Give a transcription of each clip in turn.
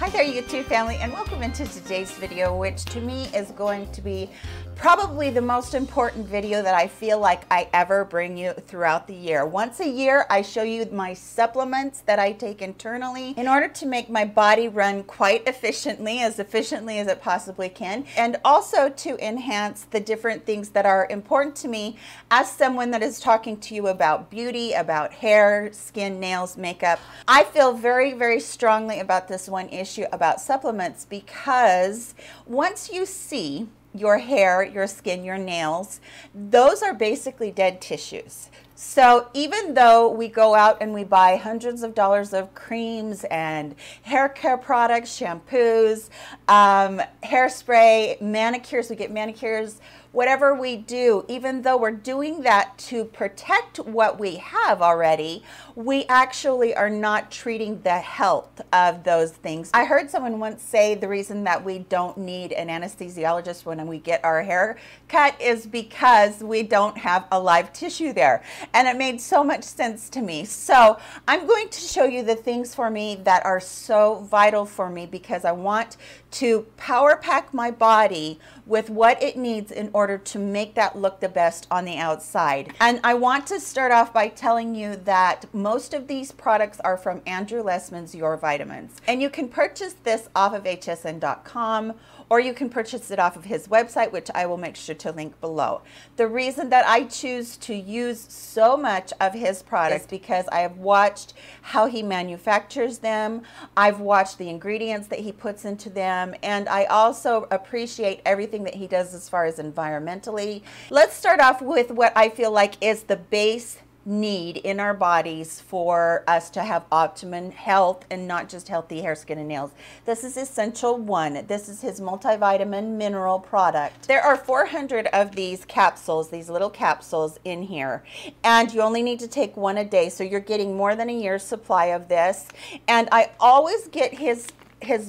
Hi there, YouTube family, and welcome into today's video, which to me is going to be probably the most important video that I feel like I ever bring you throughout the year. Once a year, I show you my supplements that I take internally in order to make my body run quite efficiently as it possibly can, and also to enhance the different things that are important to me as someone that is talking to you about beauty, about hair, skin, nails, makeup. I feel very, very strongly about this one issue about supplements because once you see your hair, your skin, your nails, those are basically dead tissues. So even though we go out and we buy hundreds of dollars of creams and hair care products, shampoos, hairspray, manicures, we get manicures, whatever we do, even though we're doing that to protect what we have already, we actually are not treating the health of those things. I heard someone once say the reason that we don't need an anesthesiologist when we get our hair cut is because we don't have a live tissue there. And it made so much sense to me. So I'm going to show you the things for me that are so vital for me because I want to power pack my body with what it needs in order to make that look the best on the outside. And I want to start off by telling you that most of these products are from Andrew Lessman's Your Vitamins. And you can purchase this off of hsn.com, or you can purchase it off of his website, which I will make sure to link below. The reason that I choose to use so much of his products is because I have watched how he manufactures them, I've watched the ingredients that he puts into them, and I also appreciate everything that he does as far as environmentally. Let's start off with what I feel like is the base need in our bodies for us to have optimum health and not just healthy hair, skin, and nails. This is Essential One. This is his multivitamin mineral product. There are 400 of these capsules, these little capsules in here, and you only need to take one a day, so you're getting more than a year's supply of this. And I always get his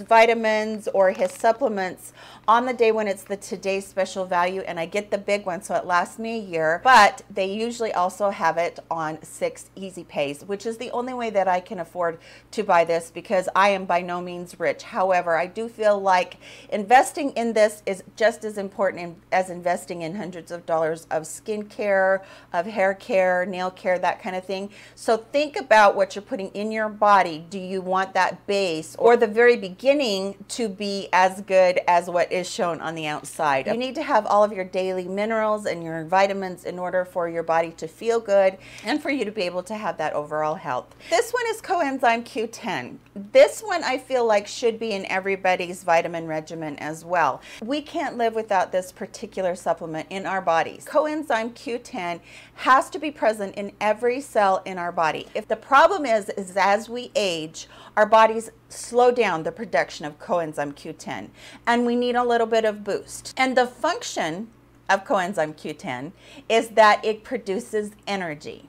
vitamins or his supplements on the day when it's the today's special value, and I get the big one so it lasts me a year, but they usually also have it on 6 easy pays, which is the only way that I can afford to buy this because I am by no means rich. However, I do feel like investing in this is just as important as investing in hundreds of dollars of skincare, of hair care, nail care, that kind of thing. So think about what you're putting in your body. Do you want that base or the very beginning to be as good as what is shown on the outside? You need to have all of your daily minerals and your vitamins in order for your body to feel good and for you to be able to have that overall health. This one is Coenzyme Q10. This one I feel like should be in everybody's vitamin regimen as well. We can't live without this particular supplement in our bodies. Coenzyme Q10 has to be present in every cell in our body. If the problem is as we age, our bodies slow down the production of coenzyme Q10, and we need a little bit of boost. And the function of coenzyme Q10 is that it produces energy.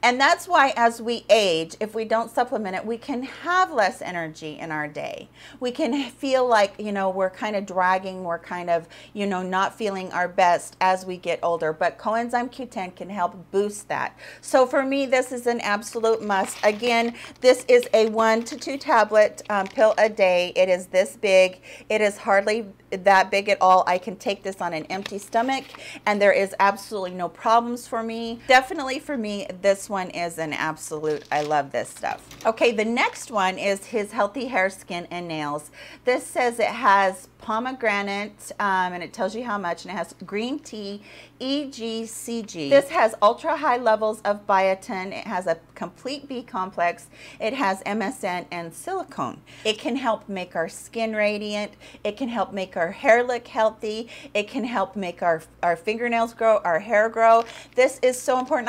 And that's why as we age, if we don't supplement it, we can have less energy in our day. We can feel like, we're kind of dragging, we're kind of, not feeling our best as we get older. But coenzyme Q10 can help boost that. So for me, this is an absolute must. Again, this is a 1 to 2 tablet pill a day. It is this big. It is hardly that big at all. I can take this on an empty stomach and there is absolutely no problems for me. Definitely for me, this one is an absolute, I love this stuff. Okay, the next one is his Healthy Hair, Skin, and Nails. This says it has pomegranate and it tells you how much, and it has green tea, EGCG. This has ultra high levels of biotin. It has a complete B complex. It has MSM and silicone. It can help make our skin radiant. It can help make our hair look healthy. It can help make our fingernails grow, our hair grow. This is so important.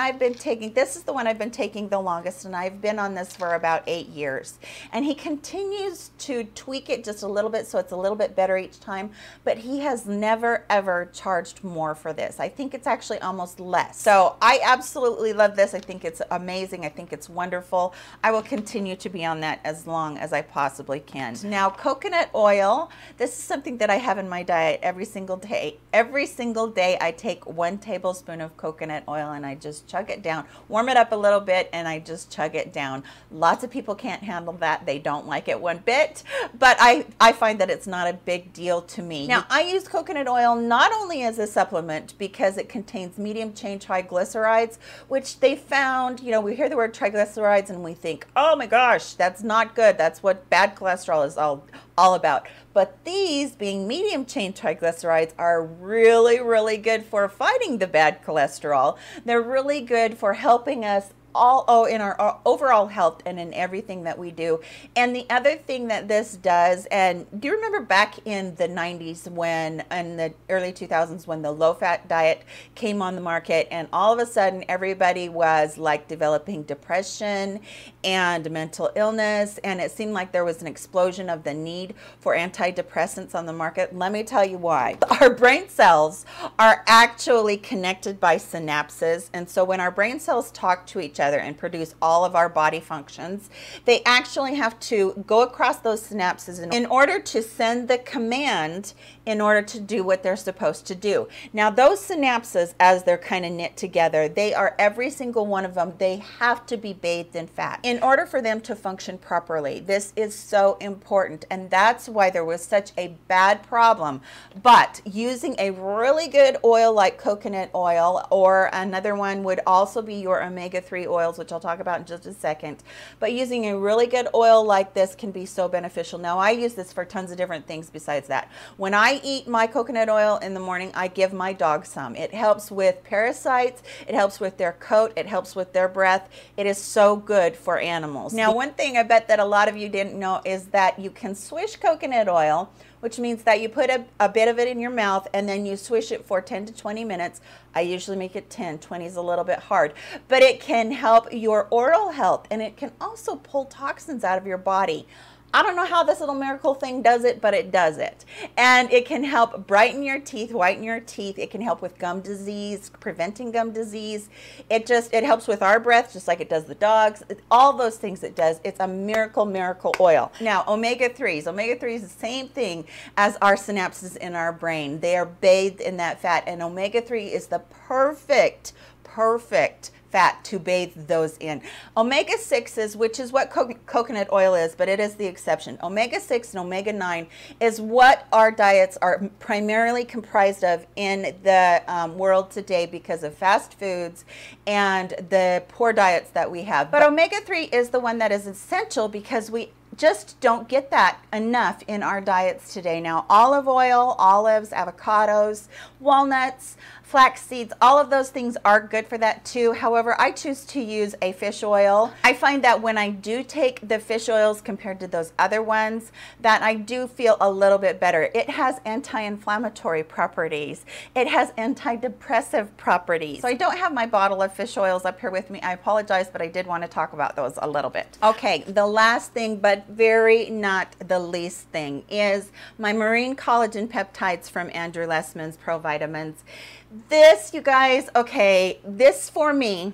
This is the one I've been taking the longest, and I've been on this for about 8 years. And he continues to tweak it just a little bit so it's a little bit better each time, but he has never ever charged more for this. I think it's actually almost less. So I absolutely love this. I think it's amazing. I think it's wonderful. I will continue to be on that as long as I possibly can. Now, coconut oil. This is something that I have in my diet every single day. Every single day I take 1 tablespoon of coconut oil and I just chug it down. Warm warm it up a little bit, and I just chug it down. Lots of people can't handle that. They don't like it one bit, but I find that it's not a big deal to me. Now, I use coconut oil not only as a supplement because it contains medium chain triglycerides, which they found, you know, we hear the word triglycerides and we think, oh my gosh, that's not good. That's what bad cholesterol is all about. But these, being medium chain triglycerides, are really, really good for fighting the bad cholesterol. They're really good for helping us in our overall health and in everything that we do. And the other thing that this does, and do you remember back in the 90s in the early 2000s when the low-fat diet came on the market, and all of a sudden everybody was like developing depression and mental illness, and it seemed like there was an explosion of the need for antidepressants on the market? Let me tell you why. Our brain cells are actually connected by synapses, and so when our brain cells talk to each other and produce all of our body functions, they actually have to go across those synapses in order to send the command in order to do what they're supposed to do. Now, those synapses, as they're kind of knit together, they are, every single one of them, they have to be bathed in fat in order for them to function properly. This is so important, and that's why there was such a bad problem. But using a really good oil like coconut oil, or another one would also be your omega-3 oils, which I'll talk about in just a second, but using a really good oil like this can be so beneficial. Now, I use this for tons of different things besides that. When I eat my coconut oil in the morning, I give my dog some. It helps with parasites, it helps with their coat, it helps with their breath. It is so good for animals. Now, one thing I bet that a lot of you didn't know is that you can swish coconut oil, which means that you put a bit of it in your mouth and then you swish it for 10 to 20 minutes. I usually make it 10, 20 is a little bit hard, but it can help your oral health, and it can also pull toxins out of your body. I don't know how this little miracle thing does it, but it does it. And it can help brighten your teeth, whiten your teeth. It can help with gum disease, preventing gum disease. It helps with our breath, just like it does the dogs. All those things it does. It's a miracle oil. Now, omega-3s. Omega-3 is the same thing as our synapses in our brain. They are bathed in that fat, and omega-3 is the perfect fat to bathe those in. Omega-6s, which is what coconut oil is, but it is the exception. Omega-6 and omega-9 is what our diets are primarily comprised of in the world today because of fast foods and the poor diets that we have. But omega-3 is the one that is essential because we just don't get that enough in our diets today. Now, olive oil, olives, avocados, walnuts, flax seeds, all of those things are good for that too. However, I choose to use a fish oil. I find that when I do take the fish oils compared to those other ones, that I do feel a little bit better. It has anti-inflammatory properties. It has antidepressive properties. So I don't have my bottle of fish oils up here with me. I apologize, but I did want to talk about those a little bit. Okay, the last thing, but very not the least thing, is my marine collagen peptides from Andrew Lessman's Pro Vitamins. This, you guys, okay, this for me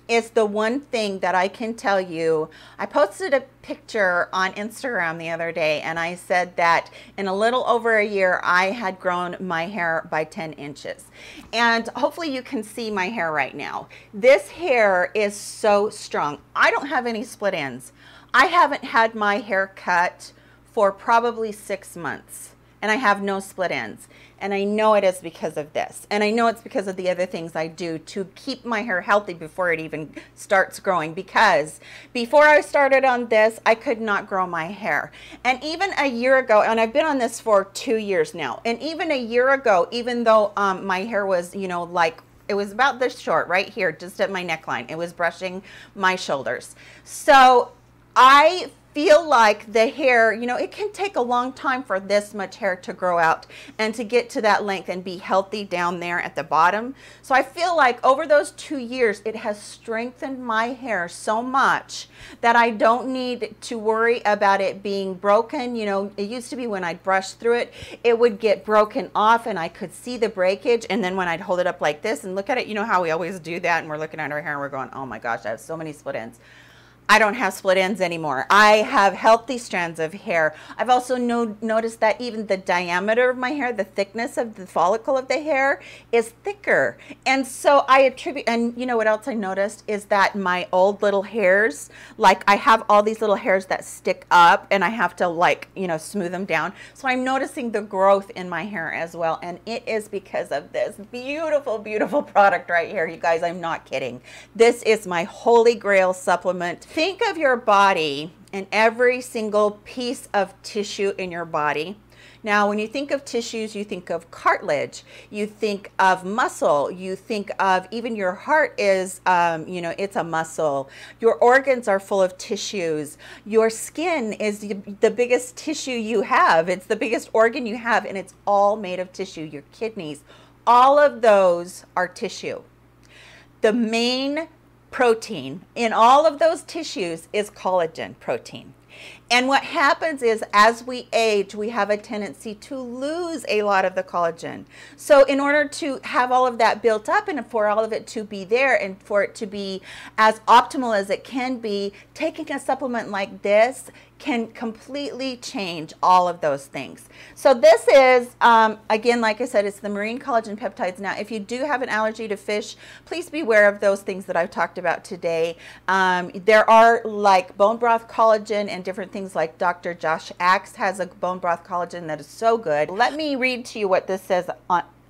is the one thing that I can tell you. I posted a picture on Instagram the other day, and I said that in a little over a year, I had grown my hair by 10 inches. And hopefully you can see my hair right now. This hair is so strong. I don't have any split ends. I haven't had my hair cut for probably 6 months, and I have no split ends. And I know it is because of this. And I know it's because of the other things I do to keep my hair healthy before it even starts growing. Because before I started on this, I could not grow my hair. And even a year ago, and I've been on this for 2 years now, and even a year ago, even though my hair was, you know, like, it was about this short right here, just at my neckline. It was brushing my shoulders. So I feel like the hair, you know, it can take a long time for this much hair to grow out and to get to that length and be healthy down there at the bottom. So I feel like over those 2 years, it has strengthened my hair so much that I don't need to worry about it being broken. You know, it used to be when I'd brush through it, it would get broken off and I could see the breakage. And then when I'd hold it up like this and look at it, you know how we always do that and we're looking at our hair and we're going, oh my gosh, I have so many split ends. I don't have split ends anymore. I have healthy strands of hair. I've also noticed that even the diameter of my hair, the thickness of the follicle of the hair is thicker. And so I attribute, and you know what else I noticed is that my old little hairs, like I have all these little hairs that stick up and I have to like, you know, smooth them down. So I'm noticing the growth in my hair as well. And it is because of this beautiful, beautiful product right here. You guys, I'm not kidding. This is my holy grail supplement. Think of your body and every single piece of tissue in your body. Now, when you think of tissues, you think of cartilage, you think of muscle, you think of even your heart is, you know, it's a muscle. Your organs are full of tissues. Your skin is the biggest tissue you have. It's the biggest organ you have, and it's all made of tissue. Your kidneys, all of those are tissue. The main protein in all of those tissues is collagen protein. And what happens is as we age, we have a tendency to lose a lot of the collagen. So in order to have all of that built up and for all of it to be there and for it to be as optimal as it can be, taking a supplement like this can completely change all of those things. So this is, again, like I said, it's the marine collagen peptides. Now, if you do have an allergy to fish, please be aware of those things that I've talked about today. There are like bone broth collagen and different things like Dr. Josh Axe has a bone broth collagen that is so good. Let me read to you what this says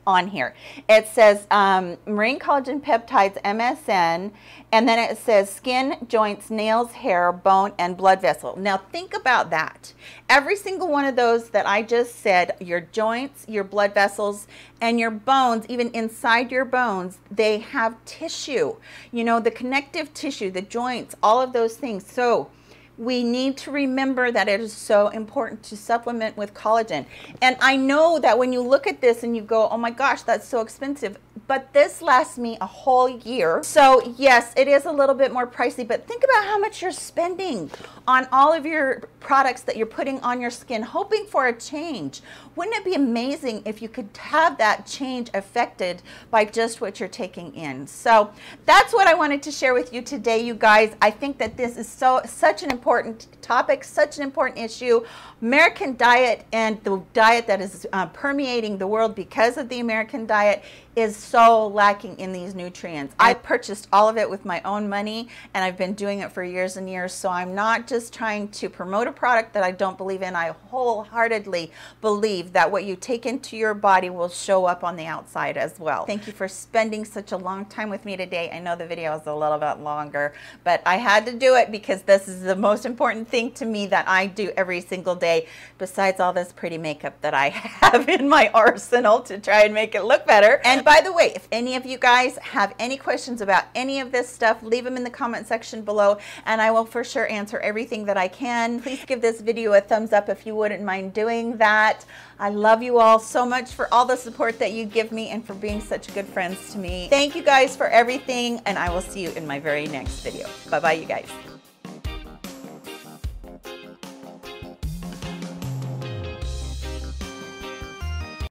on here. It says marine collagen peptides MSN, and then it says skin, joints, nails, hair, bone, and blood vessel. Now think about that. Every single one of those that I just said, your joints, your blood vessels, and your bones, even inside your bones, they have tissue. You know, the connective tissue, the joints, all of those things. So we need to remember that it is so important to supplement with collagen. And I know that when you look at this and you go, oh my gosh, that's so expensive, but this lasts me a whole year. So yes, it is a little bit more pricey, but think about how much you're spending on all of your products that you're putting on your skin, hoping for a change. Wouldn't it be amazing if you could have that change affected by just what you're taking in? So that's what I wanted to share with you today, you guys. I think that this is such an important topic, such an important issue. American diet and the diet that is permeating the world because of the American diet is so lacking in these nutrients. I purchased all of it with my own money, and I've been doing it for years and years, so I'm not just trying to promote a product that I don't believe in. I wholeheartedly believe that what you take into your body will show up on the outside as well. Thank you for spending such a long time with me today. I know the video is a little bit longer, but I had to do it because this is the most important thing to me that I do every single day, besides all this pretty makeup that I have in my arsenal to try and make it look better. And by the way, if any of you guys have any questions about any of this stuff, leave them in the comment section below, and I will for sure answer everything that I can. Please give this video a thumbs up if you wouldn't mind doing that. I love you all so much for all the support that you give me and for being such good friends to me. Thank you guys for everything, and I will see you in my very next video. Bye-bye, you guys.